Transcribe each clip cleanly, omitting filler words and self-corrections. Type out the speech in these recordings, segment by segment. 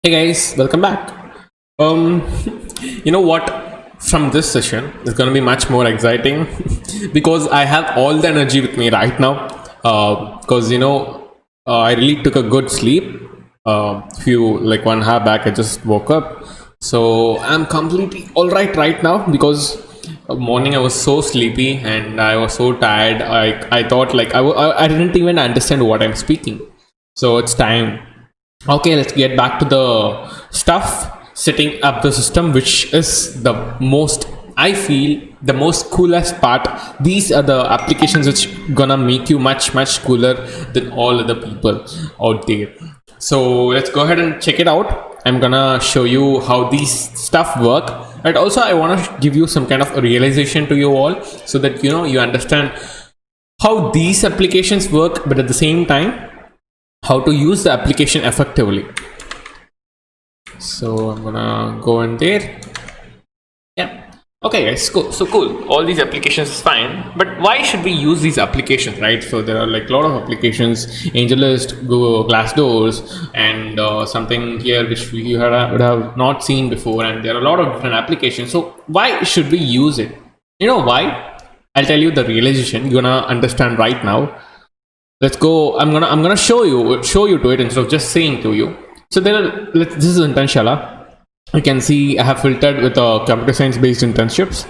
Hey guys, welcome back. Um, you know what? From this session, it's going to be much more exciting because I have all the energy with me right now. Because I really took a good sleep. Few like 1 hour back, I just woke up, so I'm completely all right now because morning I was so sleepy and I was so tired. I thought like I didn't even understand what I'm speaking. So it's time. Okay, let's get back to the stuff. Setting up the system, which is the most, I feel, the most coolest part. These are the applications which gonna make you much cooler than all other people out there. So let's go ahead and check it out. I'm gonna show you how these stuff work, and also I want to give you some kind of a realization to you all, so that you understand how these applications work, but at the same time how to use the application effectively. So I'm gonna go in there. Yeah. Okay guys, cool. So cool. All these applications is fine, but why should we use these applications, right? So there are like a lot of applications, AngelList, Google Glassdoors, and something here which we would have not seen before, and there are a lot of different applications. So why should we use it? You know why? I'll tell you the realization. You're gonna understand right now. Let's go. I'm gonna show you to it instead of just saying to you. So this is Internshala. You can see I have filtered with computer science based internships.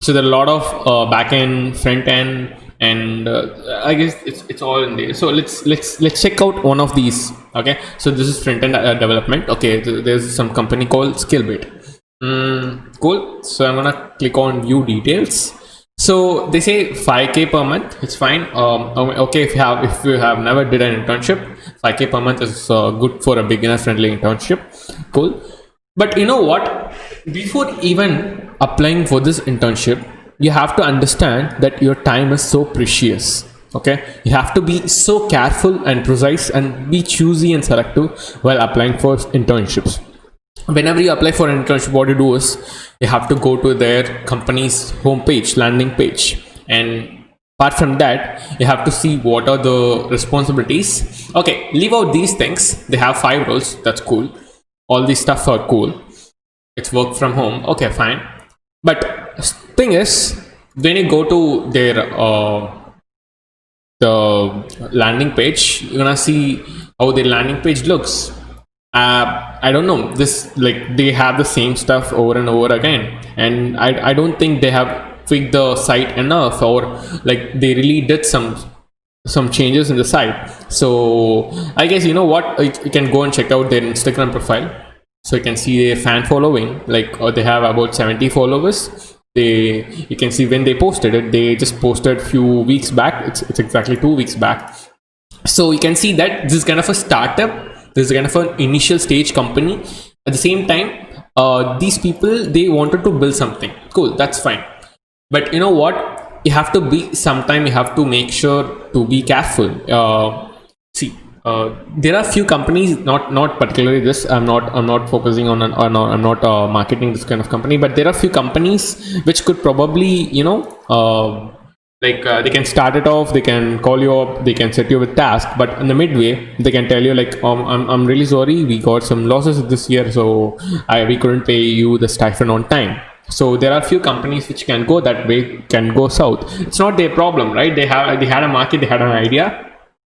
So there are a lot of back end, front end, and I guess it's all in there. So let's check out one of these. Okay, so this is front end development. Okay, there's some company called Skillbit. Cool. So I'm gonna click on view details. So they say 5k per month. It's fine. Okay, if you have never did an internship, 5k per month is good for a beginner friendly internship. Cool. But you know what? Before even applying for this internship, you have to understand that your time is so precious. Okay, you have to be so careful and precise and be choosy and selective while applying for internships. Whenever you apply for an internship, what you do is you have to go to their company's homepage, landing page, and apart from that, you have to see what are the responsibilities. Okay, leave out these things. They have 5 roles. That's cool. All these stuff are cool. It's work from home. Okay, fine. But thing is, when you go to their the landing page, you're gonna see how their landing page looks. I don't know, this, like, they have the same stuff over and over again, and I don't think they have tweaked the site enough, or like they really did some changes in the site. So I guess, you know what, you can go and check out their Instagram profile, so you can see their fan following. Like, they have about 70 followers. You can see when they posted it. They just posted few weeks back. It's exactly 2 weeks back. So you can see that this is kind of a startup. This is kind of an initial stage company. At the same time, these people, they wanted to build something cool. That's fine. But you know what? You have to be, sometime you have to make sure to be careful. There are few companies, not particularly this. I'm not focusing on I'm not marketing this kind of company. But there are few companies which could probably, they can start it off, they can call you up, they can set you with task, but in the midway they can tell you like, I'm really sorry, we got some losses this year, so we couldn't pay you the stipend on time. So there are few companies which can go that way, can go south. It's not their problem, right? They had a market, they had an idea,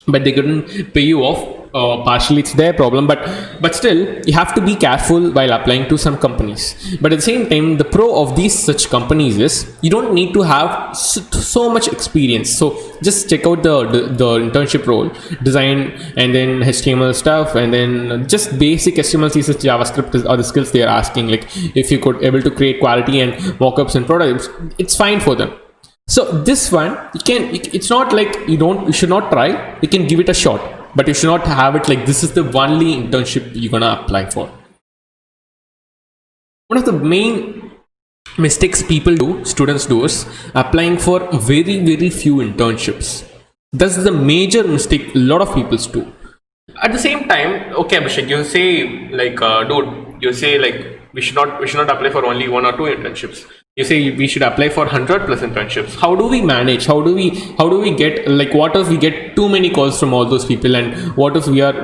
but they couldn't pay you off. Partially it's their problem, but still you have to be careful while applying to some companies. But at the same time, the pro of these such companies is you don't need to have so much experience. So just check out the internship role, design, and then HTML stuff, and then just basic HTML, CSS, JavaScript are the skills they are asking. Like, if you could able to create quality and mockups and prototypes, it's fine for them. So this one, it's not like you should not try. You can give it a shot, but you should not have it like this is the only internship you're gonna apply for. One of the main mistakes students do, is applying for very few internships. That's the major mistake a lot of people do. At the same time, okay, Abhishek, you say like, dude, you say like we should not apply for only 1 or 2 internships. you say we should apply for 100 plus internships. How do we manage? How do we get, like, what if we get too many calls from all those people, and what if we are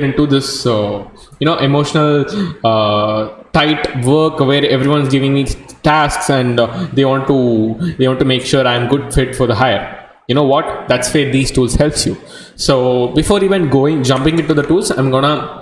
into this emotional tight work where everyone's giving me tasks, and they want to make sure I'm good fit for the hire. You know what? That's where these tools helps you. So before even jumping into the tools, I'm gonna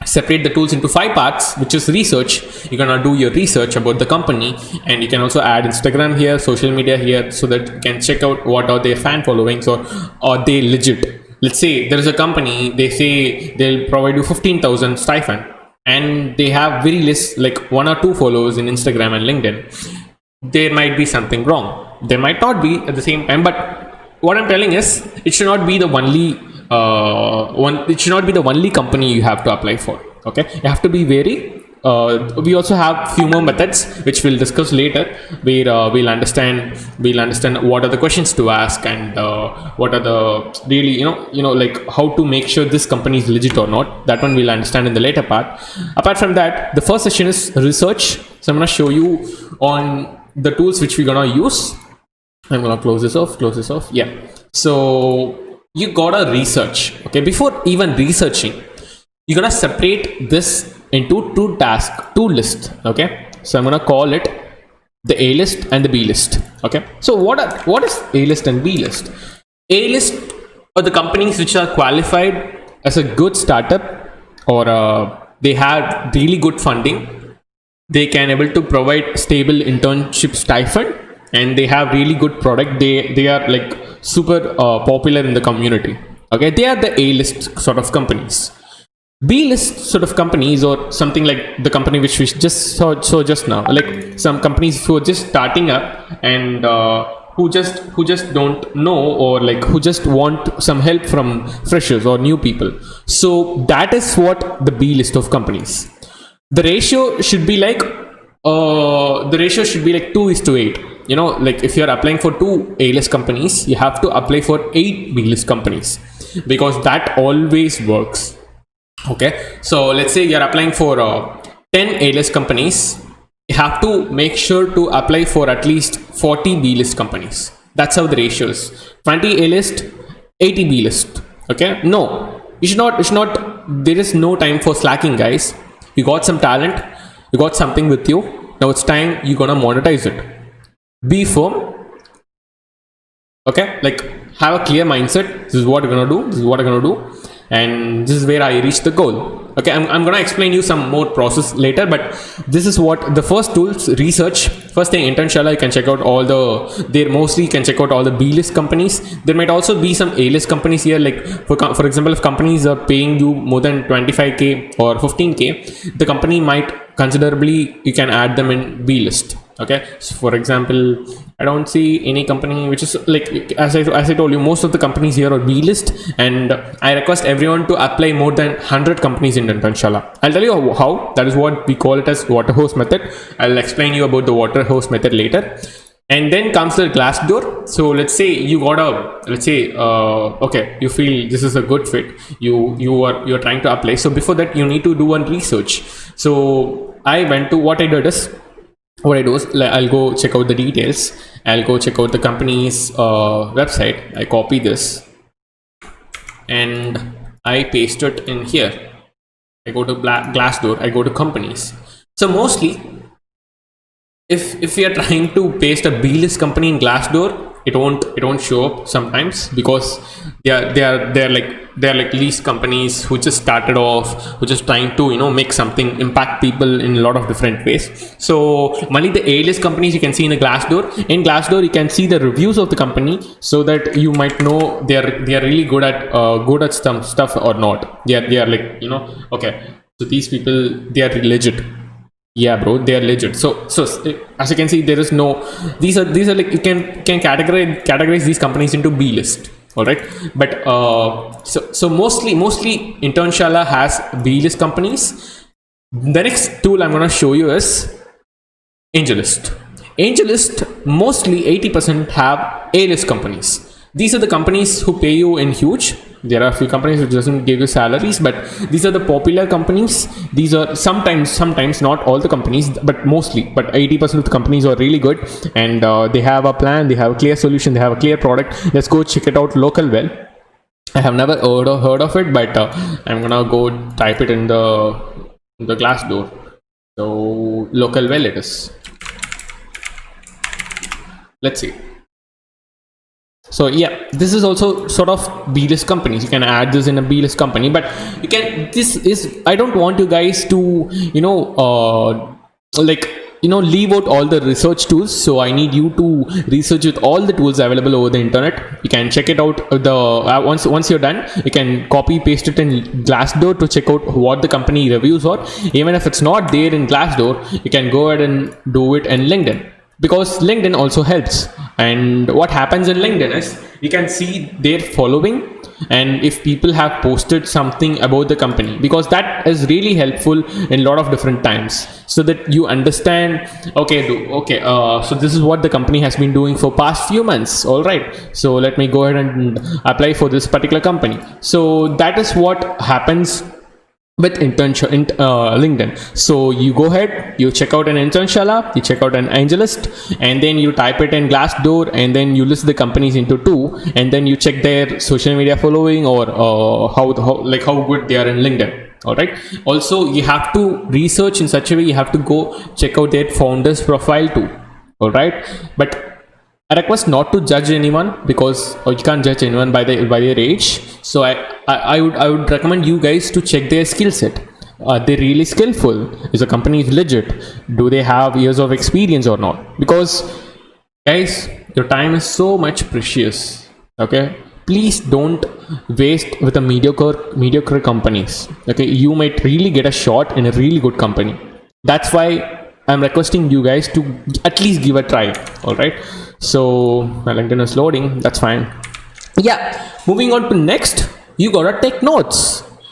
separate the tools into 5 parts, which is research. You're gonna do your research about the company, and you can also add Instagram here, social media here, so that you can check out what are their fan followings, or are they legit. Let's say there is a company, they say they'll provide you 15,000 stipend, and they have very less, like 1 or 2 followers in Instagram and LinkedIn. There might be something wrong. There might not be at the same time, but what I'm telling is, it should not be the only it should not be the only company you have to apply for. Okay, you have to be very we also have few more methods which we'll discuss later, where we'll understand what are the questions to ask, and what are the really like how to make sure this company is legit or not. That one we'll understand in the later part. Apart from that, the first session is research. So I'm going to show you on the tools which we're going to use. I'm going to close this off. Yeah, so you gotta research. Okay, before even researching, you're gonna separate this into two lists. Okay, so I'm gonna call it the A list and the B list. Okay, so what is A list and B list? A list are the companies which are qualified as a good startup, or they have really good funding. They can able to provide stable internship stipend, and they have really good product. They are like super popular in the community. Okay, they are the A list sort of companies. B list sort of companies, or something like the company which we just saw just now, like some companies who are just starting up, and who just don't know, or like who just want some help from freshers or new people. So that is what the B list of companies. The ratio should be like 2:8. Like if you're applying for 2 A-list companies, you have to apply for 8 B-list companies, because that always works. Okay, so let's say you're applying for 10 A-list companies, you have to make sure to apply for at least 40 B-list companies. That's how the ratio is: 20 A-list, 80 B-list. Okay, no, you should not. There is no time for slacking, guys. You got some talent, you got something with you. Now it's time you're gonna monetize it. Be firm. Okay, like have a clear mindset. This is what I'm gonna do, and this is where I reach the goal. Okay, I'm gonna explain you some more process later, but this is what the first tools: research. First thing, Internshala, you can check out all the B-list companies. There might also be some A-list companies here, like for example, if companies are paying you more than 25k or 15k, the company might considerably, you can add them in B-list. Okay, so for example, I don't see any company which is like, as I told you, most of the companies here are B-list, and I request everyone to apply more than 100 companies in Internshala. I'll tell you how. That is what we call it as water hose method. I'll explain you about the water hose method later. And then comes the Glassdoor. So let's say you got okay, you feel this is a good fit. You're trying to apply. So before that, you need to do one research. So what I do is, I'll go check out the details. I'll go check out the company's website. I copy this and I paste it in here. I go to Glassdoor. I go to companies. So mostly, if we are trying to paste a B-list company in Glassdoor, it won't show up sometimes, because they're like least companies who just started off, who just trying to make something, impact people in a lot of different ways. So only the A-list companies you can see in the Glassdoor. In Glassdoor, you can see the reviews of the company, so that you might know they are really good at some stuff or not. They are like okay, so these people, they are legit. Yeah, bro, they are legit. So as you can see, there is no, these are like, you can categorize these companies into B list. All right, but so mostly Internshala has B list companies. The next tool I'm going to show you is AngelList. AngelList, mostly 80% have A list companies. These are the companies who pay you in huge. There are a few companies which doesn't give you salaries, but these are the popular companies. These are sometimes not all the companies, but mostly, but 80% of the companies are really good, and they have a plan, they have a clear solution, they have a clear product. Let's go check it out. Localwell. I have never heard of it, but I'm gonna go type it in the Glassdoor. So Localwell it is. Let's see. So yeah, this is also sort of B-list companies. You can add this in a B-list company, but you can. This is, I don't want you guys to leave out all the research tools. So I need you to research with all the tools available over the internet. You can check it out. Once you're done, you can copy paste it in Glassdoor to check out what the company reviews are. Even if it's not there in Glassdoor, you can go ahead and do it in LinkedIn, because LinkedIn also helps. And what happens in LinkedIn is you can see their following, and if people have posted something about the company, because that is really helpful in a lot of different times, so that you understand, so this is what the company has been doing for past few months. All right, so let me go ahead and apply for this particular company. So that is what happens with internship in LinkedIn. So you go ahead, you check out an Internshala, you check out an AngelList, and then you type it in Glassdoor, and then you list the companies into two, and then you check their social media following, or how good they are in LinkedIn. All right. Also, you have to research in such a way. You have to go check out their founder's profile too. All right, but I request not to judge anyone, because you can't judge anyone by their age. So I would recommend you guys to check their skill set. Are they really skillful? Is the company legit? Do they have years of experience or not? Because guys, your time is so much precious. Okay, please don't waste with the mediocre companies. Okay, you might really get a shot in a really good company. That's why I'm requesting you guys to at least give a try. All right. So my LinkedIn is loading. That's fine. Yeah. Moving on to next, you gotta take notes.